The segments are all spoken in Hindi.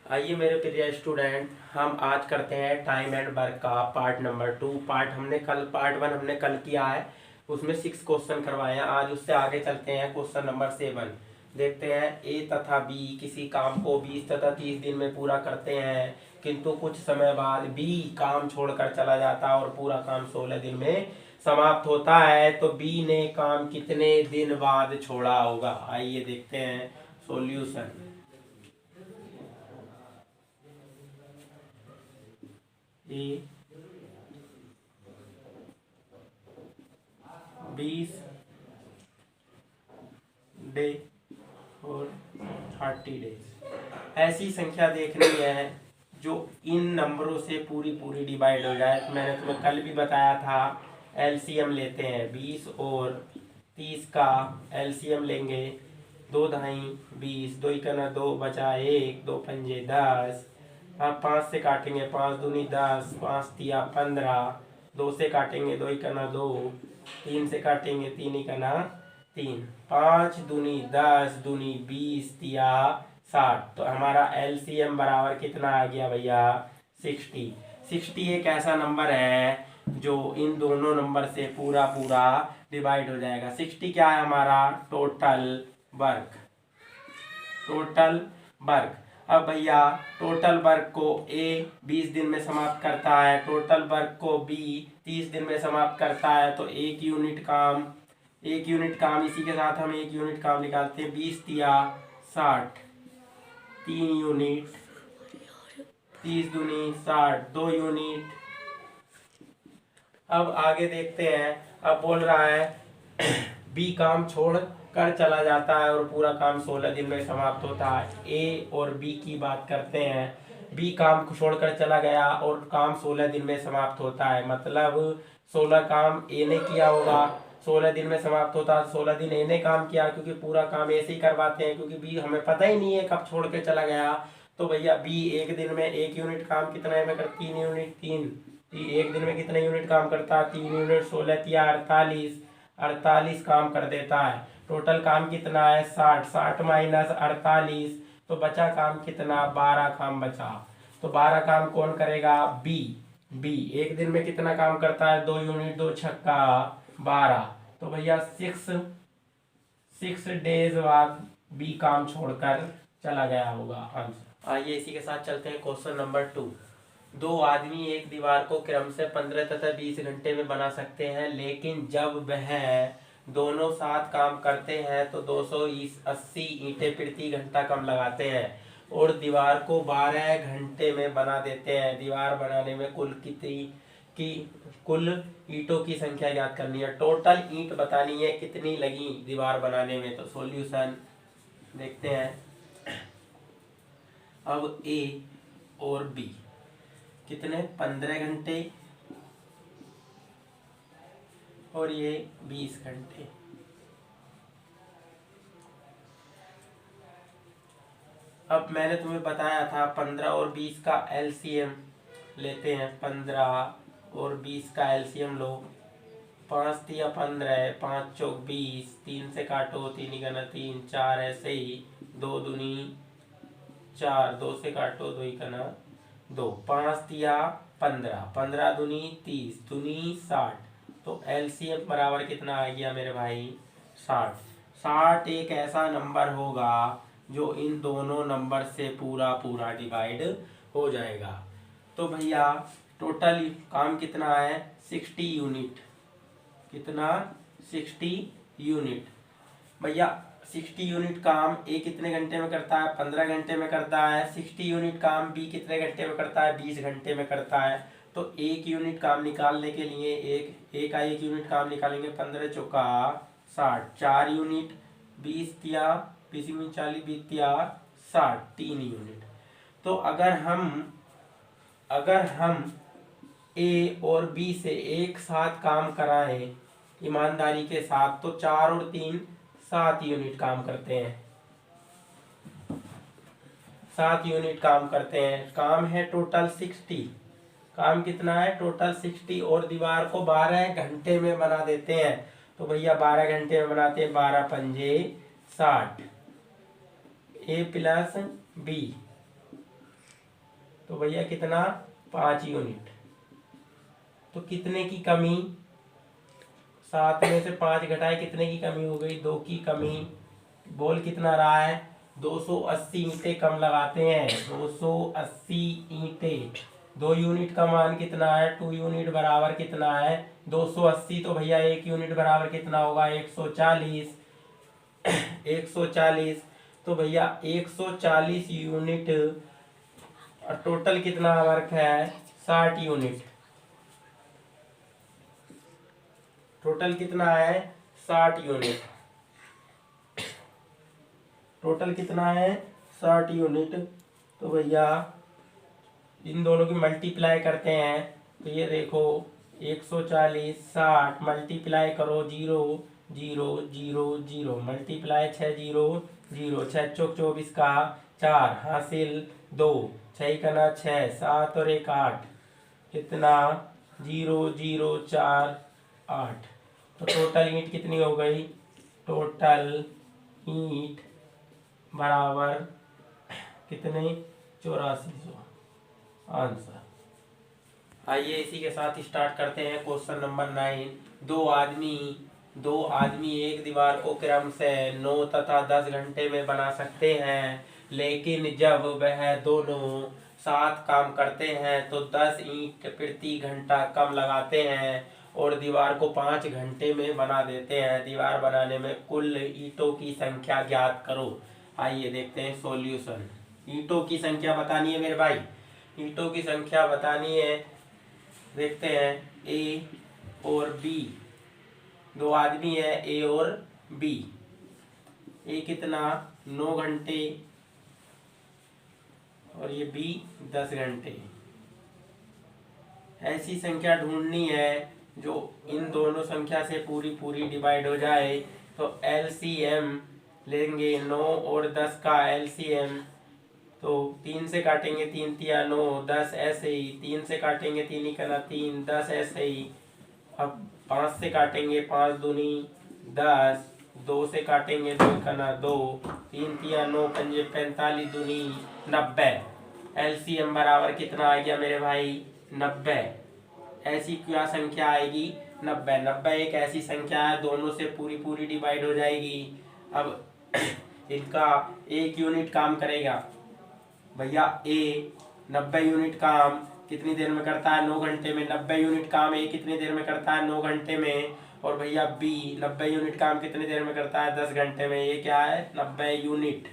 आइए मेरे प्रिय स्टूडेंट, हम आज करते हैं टाइम एंड वर्क का पार्ट नंबर 2। पार्ट 1 हमने कल किया है, उसमें 6 क्वेश्चन करवाए हैं। आज उससे आगे चलते हैं, क्वेश्चन नंबर 7 देखते हैं। ए तथा बी किसी काम को 20 तथा 30 दिन में पूरा करते हैं, किंतु कुछ समय बाद बी काम छोड़कर चला जाता है और पूरा काम 16 दिन में समाप्त होता है। तो बी ने काम कितने दिन बाद छोड़ा होगा? आइए देखते हैं सॉल्यूशन। ए 20 डे और 30 डेज ऐसी संख्या देखनी है जो इन नंबरों से पूरी पूरी डिवाइड हो जाए। तो मैंने तुम्हें कल भी बताया था, एलसीएम लेते हैं 20 और 30 का एलसीएम लेंगे। 2 ढाई 20, 2 इकना 2 बचा 1, 2 पंजे 10। अब 5 से काटेंगे, 5 दूनी 10, 5 तिया 15। 2 से काटेंगे, 2 इकना 2। 3 से काटेंगे, 3 इकना 3। 5 दूनी 10, दूनी 20 तिया 60। तो हमारा एलसीएम बराबर कितना आ गया भैया? 60। 60 एक ऐसा नंबर है जो इन दोनों नंबर से पूरा पूरा डिवाइड हो जाएगा। 60 क्या है हमारा? Total work. Total work. अब भैया टोटल वर्क को ए 20 दिन में समाप्त करता है, टोटल वर्क को बी 30 दिन में समाप्त करता है। तो एक यूनिट काम इसी के साथ हम एक यूनिट काम निकालते हैं। 20 तिया 60, 3 यूनिट। 30 दूनी 60, 2 यूनिट। अब आगे देखते हैं। अब बोल रहा है बी काम छोड़ कर चला जाता है और पूरा काम 16 दिन में समाप्त होता है। ए और बी की बात करते हैं। बी काम को छोड़कर चला गया और काम 16 दिन में समाप्त होता है, मतलब 16 काम ए ने किया होगा, 16 दिन में समाप्त होता है। 16 दिन ए ने काम किया, क्योंकि पूरा काम ऐसे ही करवाते हैं, क्योंकि बी हमें पता ही नहीं है कब छोड़ के चला गया। तो भैया बी एक दिन में एक यूनिट काम कितना में कर 3 यूनिट 3। एक दिन में कितने यूनिट काम करता है? 3 यूनिट। 16 तिया 48, 48 काम कर देता है। टोटल काम कितना है? 60। 60 माइनस 48, तो बचा काम कितना? 12 काम बचा। तो 12 काम कौन करेगा? बी। बी एक दिन में कितना काम करता है? 2 यूनिट। 2 छक्का 12। तो भैया 6 डेज बाद बी काम छोड़कर चला गया होगा आंसर। आइए इसी के साथ चलते हैं क्वेश्चन नंबर 2। 2 आदमी एक दीवार को क्रम से 15 तथा 20 घंटे में बना सकते हैं, लेकिन जब वह दोनों साथ काम करते हैं तो 280 ईंटें प्रति घंटा कम लगाते हैं और दीवार को 12 घंटे में बना देते हैं। दीवार बनाने में कुल ईंटों की संख्या ज्ञात करनी है। टोटल ईंट बतानी है कितनी लगी दीवार बनाने में। तो सॉल्यूशन देखते हैं। अब ए और बी कितने? 15 घंटे और ये 20 घंटे। अब मैंने तुम्हें बताया था 15 और 20 का एलसीएम लेते हैं। 15 और 20 का एलसीएम लो। 5 तिया 15, 5 चौक 20, 3 से काटो, 3 इकना 3, 4 ऐसे ही। 2 दूनी 4, 2 से काटो, 2 इकना 2। 5 तिया 15, 15 दूनी 30, दूनी 60। तो एलसीएम बराबर कितना आ गया मेरे भाई? 60। 60 एक ऐसा नंबर होगा जो इन दोनों नंबर से पूरा पूरा डिवाइड हो जाएगा। तो भैया टोटल काम कितना है? 60 यूनिट। कितना? 60 यूनिट। भैया 60 यूनिट काम ए कितने घंटे में करता है? 15 घंटे में करता है। 60 यूनिट काम बी कितने घंटे में करता है? 20 घंटे में करता है। तो एक यूनिट काम निकालने के लिए एक यूनिट काम निकालेंगे। 15 चौका 60, 4 यूनिट। 20 तिया 20 में 40, 20 तिया 60, 3 यूनिट। तो अगर हम ए और बी से एक साथ काम कराएं ईमानदारी के साथ, तो 4 और 3 7 यूनिट काम करते हैं। 7 यूनिट काम करते हैं। काम है टोटल 60। काम कितना है? टोटल 60। और दीवार को 12 घंटे में बना देते हैं। तो भैया 12 घंटे में बनाते हैं। 12 पंजे 60। ए प्लस बी तो भैया कितना 5 यूनिट। तो कितने की कमी, 7 में से 5 घटाए कितने की कमी हो गई, 2 की कमी। बोल कितना रहा है, 280 ईंटें कम लगाते हैं, 280 ईंटें। 2 यूनिट का मान कितना है, 2 यूनिट बराबर कितना है 280। तो भैया 1 यूनिट बराबर कितना होगा 140। 140। तो भैया 140 यूनिट, और टोटल कितना वर्क है 60 यूनिट। टोटल कितना है 60 यूनिट। टोटल कितना है 60 यूनिट। तो भैया इन दोनों की मल्टीप्लाई करते हैं। तो ये देखो 140 60 मल्टीप्लाई करो 0 0 0 0 मल्टीप्लाई 6 0 0 6 चौक 24 का 4 हासिल 2 6 कना 6 7 और 1 8 कितना 0 0 4 8। तो टोटल ईंट कितनी हो गई, टोटल ईंट बराबर कितने 8400 आंसर। आइए इसी के साथ स्टार्ट करते हैं क्वेश्चन नंबर 9। दो आदमी एक दीवार को क्रम से 9 तथा 10 घंटे में बना सकते हैं, लेकिन जब वह दोनों साथ काम करते हैं तो 10 ईंट प्रति घंटा कम लगाते हैं और दीवार को 5 घंटे में बना देते हैं। दीवार बनाने में कुल ईंटों की संख्या ज्ञात करो। आइए देखते हैं सॉल्यूशन। ईंटों की संख्या बतानी है मेरे भाई, ईंटों की संख्या बतानी है। देखते हैं ए और बी, 2 आदमी है ए और बी। ए कितना 9 घंटे और ये बी 10 घंटे। ऐसी संख्या ढूंढनी है जो इन दोनों संख्या से पूरी पूरी डिवाइड हो जाए। तो एलसीएम लेंगे 9 और 10 का एलसीएम। तो 3 से काटेंगे 3 तिया 9 10 ऐसे ही, 3 से काटेंगे 3 ही करना 3 10 ऐसे ही। अब 5 से काटेंगे 5 दूनी 10, 2 से काटेंगे 2 करना 2, 3 तिया 9 पंजे 45 दूनी 90। एलसीएम बराबर कितना आ गया मेरे भाई 90। ऐसी क्या संख्या आएगी 90। 90 एक ऐसी संख्या है दोनों से पूरी पूरी डिवाइड हो जाएगी। अब इनका 1 यूनिट काम करेगा भैया। ए 90 यूनिट काम कितनी देर में करता है 9 घंटे में। 90 यूनिट काम ए कितनी देर में करता है 9 घंटे में। और भैया बी 90 यूनिट काम कितनी देर में करता है 10 घंटे में। ये क्या है 90 यूनिट,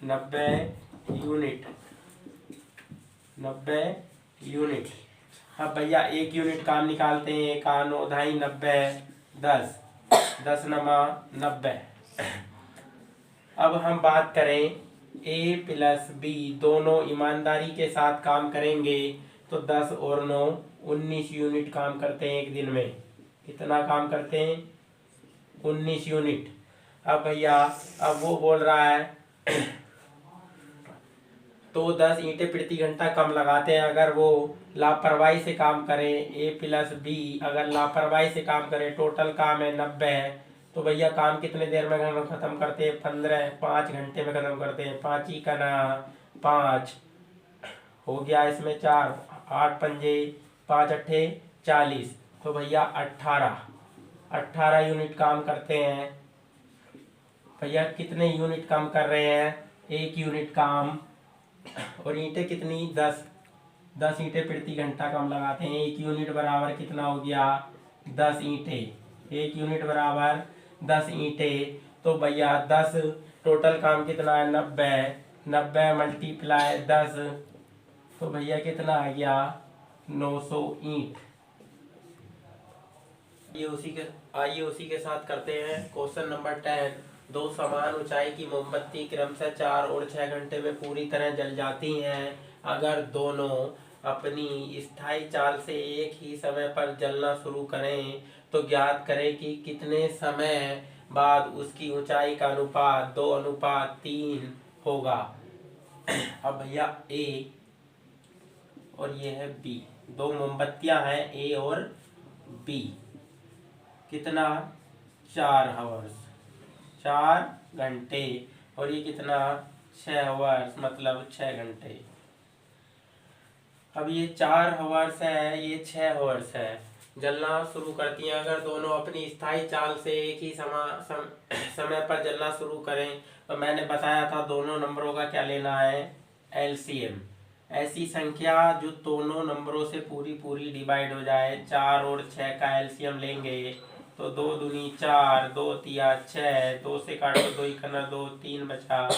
90 यूनिट, 90 यूनिट। अब भैया 1 यूनिट काम निकालते हैं। 1 9 ढाई 90 10 10 नमा 90। अब हम बात करें ए प्लस बी दोनों ईमानदारी के साथ काम करेंगे तो 10 और 9 19 यूनिट काम करते हैं एक दिन में। कितना काम करते हैं 19 यूनिट। अब भैया अब वो बोल रहा है तो 10 ईंटें प्रति घंटा कम लगाते हैं अगर वो लापरवाही से काम करें। ए प्लस बी अगर लापरवाही से काम करें, टोटल काम है 90। तो भैया काम कितने देर में खत्म करते हैं 5 घंटे में खत्म करते हैं। 5 ही करना 5 हो गया, इसमें 4 8 पंजे 5 अट्ठे 40। तो भैया 18 यूनिट काम करते हैं। भैया कितने यूनिट काम कर रहे हैं 1 यूनिट काम। और ईंटें कितनी 10 ईंटें प्रति घंटा कम लगाते हैं। 1 यूनिट बराबर कितना हो गया 10 ईंटें। 1 यूनिट बराबर 10 ईंटें। तो भैया 10 टोटल काम कितना है 90 मल्टीप्लाई 10। तो भैया कितना आ गया 900 ईंट। आइए उसी के साथ करते हैं क्वेश्चन नंबर 10। 2 समान ऊंचाई की मोमबत्ती क्रमशः 4 और 6 घंटे में पूरी तरह जल जाती हैं। अगर दोनों अपनी स्थायी चाल से एक ही समय पर जलना शुरू करें तो ज्ञात करें कि कितने समय बाद उसकी ऊंचाई का अनुपात 2:3 होगा। अब भैया ए और ये है बी, 2 मोमबत्तियां हैं ए और बी। कितना 4 आवर्स 4 घंटे। और ये कितना 6 आवर्स मतलब 6 घंटे। अब ये 4 आवर्स है, ये 6 आवर्स है, जलना शुरू करती हैं। अगर दोनों अपनी स्थायी चाल से एक ही समय पर जलना शुरू करें तो मैंने बताया था दोनों नंबरों का क्या लेना है, एलसीएम। ऐसी संख्या जो दोनों नंबरों से पूरी पूरी डिवाइड हो जाए, 4 और 6 का एलसीएम लेंगे तो 2 दूनी 4, 2 तिया 6, 2 से काटो 2 ही करना 2, 3 बचा,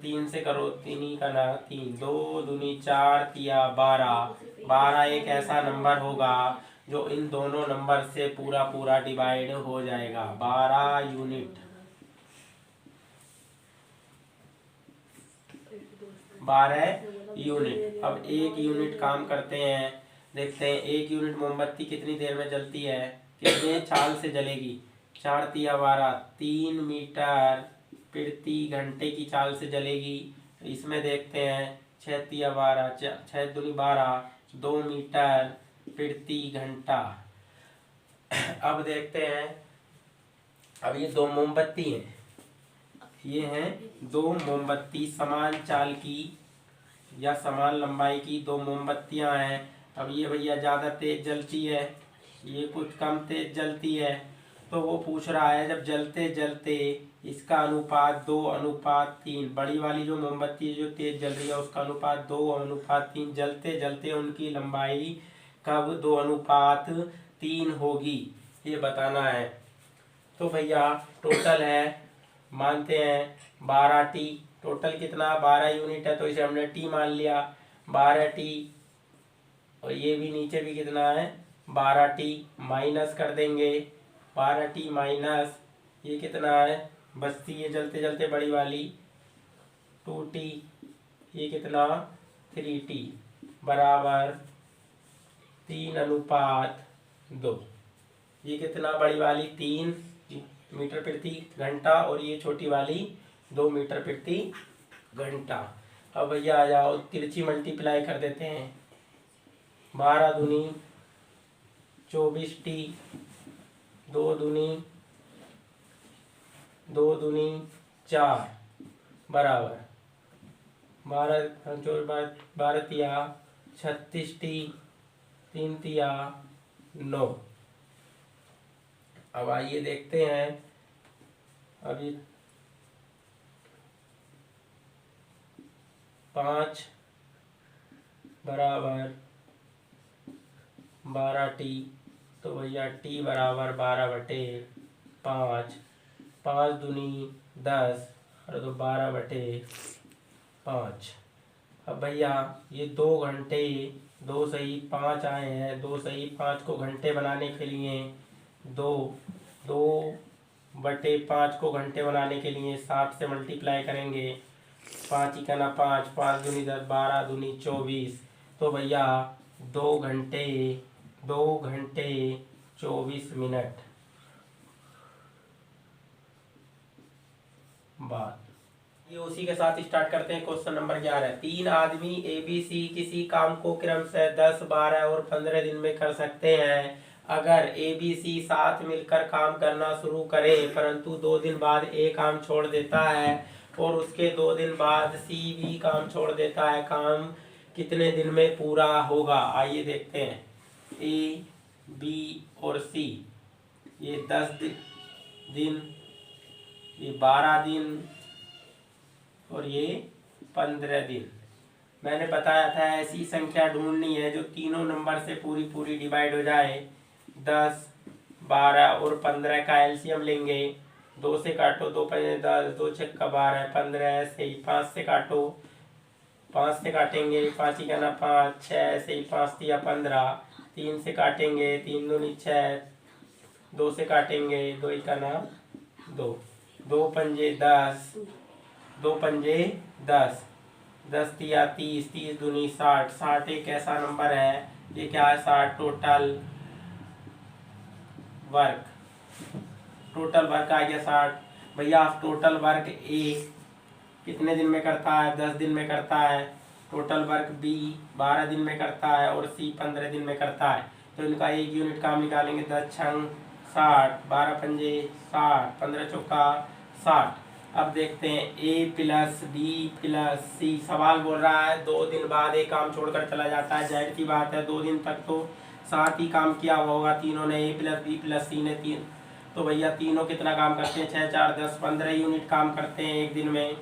3 से करो 3 ही करना 3, 2 दूनी 4 तिया 12। 12 एक ऐसा नंबर होगा जो इन दोनों नंबर से पूरा पूरा डिवाइड हो जाएगा, 12 यूनिट। 12 यूनिट। अब 1 यूनिट काम करते हैं, देखते हैं 1 यूनिट मोमबत्ती कितनी देर में जलती है, कितने चाल से जलेगी। 4 तिया 12, 3 मीटर प्रति घंटे की चाल से जलेगी। इसमें देखते हैं 6 तिया 12, 6 दूनी 12, 2 मीटर प्रति घंटा। अब देखते हैं, अब ये 2 मोमबत्ती हैं, ये हैं 2 मोमबत्ती समान चाल की या समान लंबाई की 2 मोमबत्तियां हैं। अब ये भैया ज़्यादा तेज जलती है, ये कुछ कम तेज जलती है, तो वो पूछ रहा है जब जलते जलते इसका अनुपात 2:3, बड़ी वाली जो मोमबत्ती जो तेज जल रही है उसका अनुपात 2:3, जलते जलते उनकी लंबाई कब 2:3 होगी, ये बताना है। तो भैया टोटल है, मानते हैं 12T, टोटल कितना 12 यूनिट है तो इसे हमने T मान लिया, 12T। और ये भी नीचे भी कितना है 12T, माइनस कर देंगे 12T माइनस ये कितना है बचती है जलते जलते बड़ी वाली 2T, ये कितना 3T बराबर 3:2। ये कितना बड़ी वाली 3 मीटर प्रति घंटा और ये छोटी वाली 2 मीटर प्रति घंटा। अब भैया आ जाओ तिरछी मल्टीप्लाई कर देते हैं, 12 दूनी 24T, 2 दूनी 4 बराबर 12 तिया 36T, 3 तिया 9। अब आइए देखते हैं, अभी 5 बराबर 12T, तो भैया T बराबर 12/5, 5 दूनी 10 और तो 12/5। अब भैया ये 2 घंटे 2 सही 5 आए हैं, 2 सही 5 को घंटे बनाने के लिए 2/5 को घंटे बनाने के लिए 7 से मल्टीप्लाई करेंगे, 5 ही करना 5, 5 दूनी 10, 12 दूनी 24, तो भैया 2 घंटे 24 मिनट बाद। ये उसी के साथ स्टार्ट करते हैं क्वेश्चन नंबर 11। 3 आदमी ABC किसी काम को क्रमशः 10, 12 और 15 दिन में कर सकते हैं। अगर ABC साथ मिलकर काम करना शुरू करे परंतु 2 दिन बाद A काम छोड़ देता है और उसके 2 दिन बाद C भी काम छोड़ देता है, काम कितने दिन में पूरा होगा? आइए देखते हैं। A, B और C, ये 10 दिन, ये 12 दिन और ये 15 दिन। मैंने बताया था ऐसी संख्या ढूंढनी है जो तीनों नंबर से पूरी पूरी डिवाइड हो जाए। 10, 12 और 15 का एलसीएम लेंगे, 2 से काटो 2 5 10, 2 6 12, 15 ऐसे ही 5 से काटो, 5 से काटेंगे 5 ही करना 5, 6 ऐसे ही 5 दिया 15, 3 से काटेंगे 3 दूनी 6, 2 से काटेंगे 2 ही करना 2, 2 पंजे 10, 2 पंजे 10, 10 तिया 30, 30 दूनी 60, 60 एक ऐसा नंबर है, ये क्या है 60 टोटल वर्क, टोटल वर्क आ गया 60। भैया आप टोटल वर्क ए कितने दिन में करता है? 10 दिन में करता है। टोटल वर्क बी 12 दिन में करता है और सी 15 दिन में करता है। तो इनका एक यूनिट काम निकालेंगे, 10 छंग 60, 12 पंजे 60, 15 चौका 60। अब देखते हैं ए प्लस बी प्लस सी। सवाल बोल रहा है 2 दिन बाद एक काम छोड़कर चला जाता है। जाहिर सी बात है 2 दिन तक तो साथ ही काम किया होगा तीनों ने, ए प्लस बी प्लस सी ने। तीन तो भैया तीनों कितना काम करते हैं, 6 4 10 15 यूनिट काम करते हैं एक दिन में,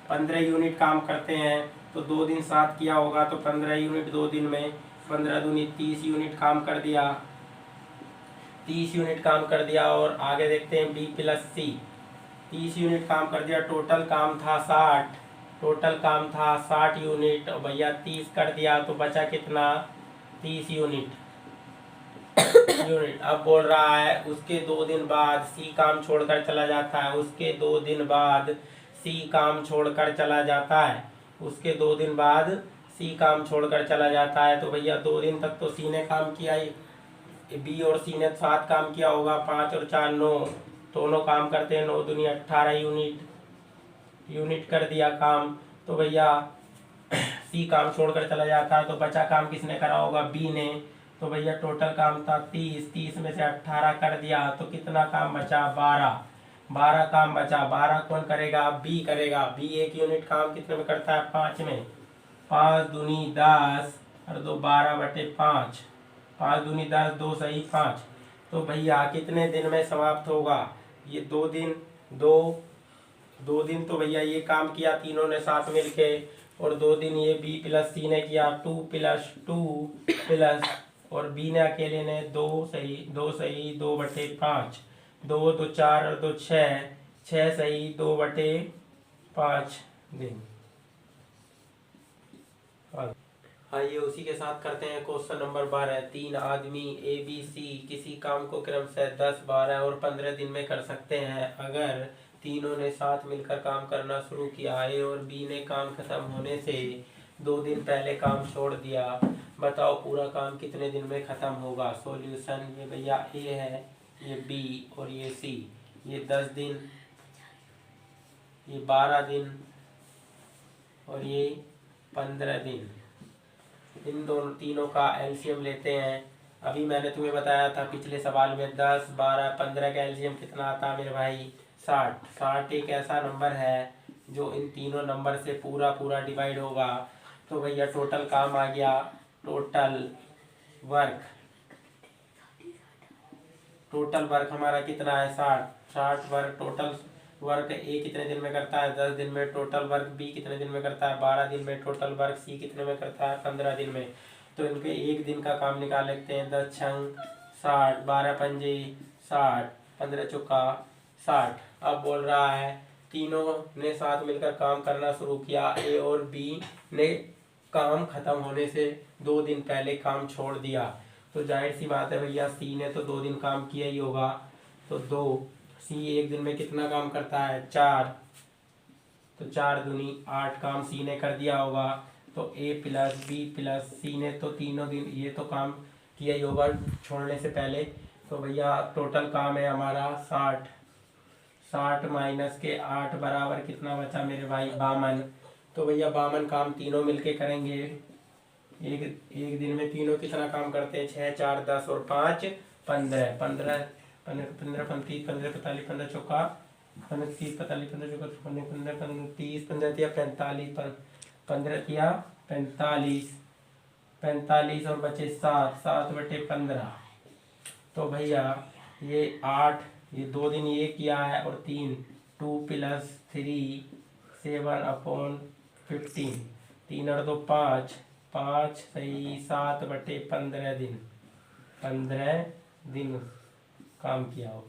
15 यूनिट काम करते हैं। तो 2 दिन साथ किया होगा तो 15 यूनिट 2 दिन में, 15 दूनी 30 यूनिट काम कर दिया, 30 यूनिट काम कर दिया। और आगे देखते हैं बी प्लस सी, 30 यूनिट काम कर दिया। टोटल काम था 60, टोटल काम था 60 यूनिट। और भैया 30 कर दिया तो बचा कितना, 30 यूनिट। अब बोल रहा है उसके 2 दिन बाद सी काम छोड़कर चला जाता है, उसके 2 दिन बाद सी काम छोड़कर चला जाता है, उसके 2 दिन बाद सी काम छोड़कर चला जाता है। तो भैया 2 दिन तक तो सी ने काम किया ही, बी और सी ने साथ काम किया होगा, 5 और 4 9, दोनों काम करते हैं, 9 दूनी 18 यूनिट कर दिया काम। तो भैया सी काम छोड़कर चला जाता है तो बचा काम किसने करा होगा, बी ने। तो भैया टोटल काम था 30, 30 में से 18 कर दिया तो कितना काम बचा, 12, 12 काम बचा। 12 कौन करेगा, बी करेगा। बी 1 यूनिट काम कितने में करता है, 5 में। 5 दूनी 10 और 2 12/5, 5 दूनी 10, 2 सही 5। तो भैया कितने दिन में समाप्त होगा, ये 2 दिन, 2 दिन तो भैया ये काम किया तीनों ने साथ मिलके, और 2 दिन ये बी प्लस सी ने किया, 2 प्लस 2 प्लस, और बी ने अकेले ने 2 सही 2/5, 2 2 4 और 2 6, 6 सही 2/5 दिन। आइए उसी के साथ करते हैं क्वेश्चन नंबर 12। 3 आदमी ए बी सी किसी काम को क्रमशः 10 12 और 15 दिन में कर सकते हैं। अगर तीनों ने साथ मिलकर काम करना शुरू किया, ए और बी ने काम खत्म होने से 2 दिन पहले काम छोड़ दिया, बताओ पूरा काम कितने दिन में खत्म होगा। सॉल्यूशन, ये भैया ए है, ये बी और ये सी, ये 10 दिन, ये 12 दिन और ये 15 दिन। इन दोनों तीनों का एलसीएम लेते हैं। अभी मैंने तुम्हें बताया था पिछले सवाल में 10 12 15 का एलसीएम कितना आता है मेरे भाई, 60। 60 एक ऐसा नंबर है जो इन तीनों नंबर से पूरा डिवाइड होगा। तो भैया टोटल काम आ गया, टोटल वर्क हमारा कितना है, 60 वर्क। टोटल वर्क ए कितने दिन में करता है, 10 दिन में। टोटल वर्क बी कितने दिन में करता है, 12 दिन में। टोटल वर्क सी कितने में करता है, 15 दिन में। तो इनके एक दिन का काम निकाल लेते हैं। 10 छंग 60, 12 पंजे 60, 15 चौका 60। अब बोल रहा है तीनों ने साथ मिलकर काम करना शुरू किया, ए और बी ने काम खत्म होने से 2 दिन पहले काम छोड़ दिया। तो जाहिर सी बात है भैया सी ने तो 2 दिन काम किया ही होगा। तो 2, सी एक दिन में कितना काम करता है, 4। तो 4 दूनी 8 काम सी ने कर दिया होगा। तो ए प्लस बी प्लस सी ने तो तीनों दिन ये तो काम किया ही होगा छोड़ने से पहले। तो भैया टोटल काम है हमारा 60, 60 माइनस के 8 बराबर कितना बचा मेरे भाई, 52। तो भैया 52 काम तीनों मिलके करेंगे। एक दिन में तीनों कितना काम करते हैं, 6 4 10 और 5 15, 15 15 35 15 45 15 चौका 15 30 45 15 चौका 15 30 15 तिया 45 15 तिया 45 45 और बचे 7, 7/15। तो भैया ये 8, ये 2 दिन ये किया है और 3, 2 + 3 7/15, 3 और 2 5, 5 सही 7/15 दिन, 15 दिन काम किया हो।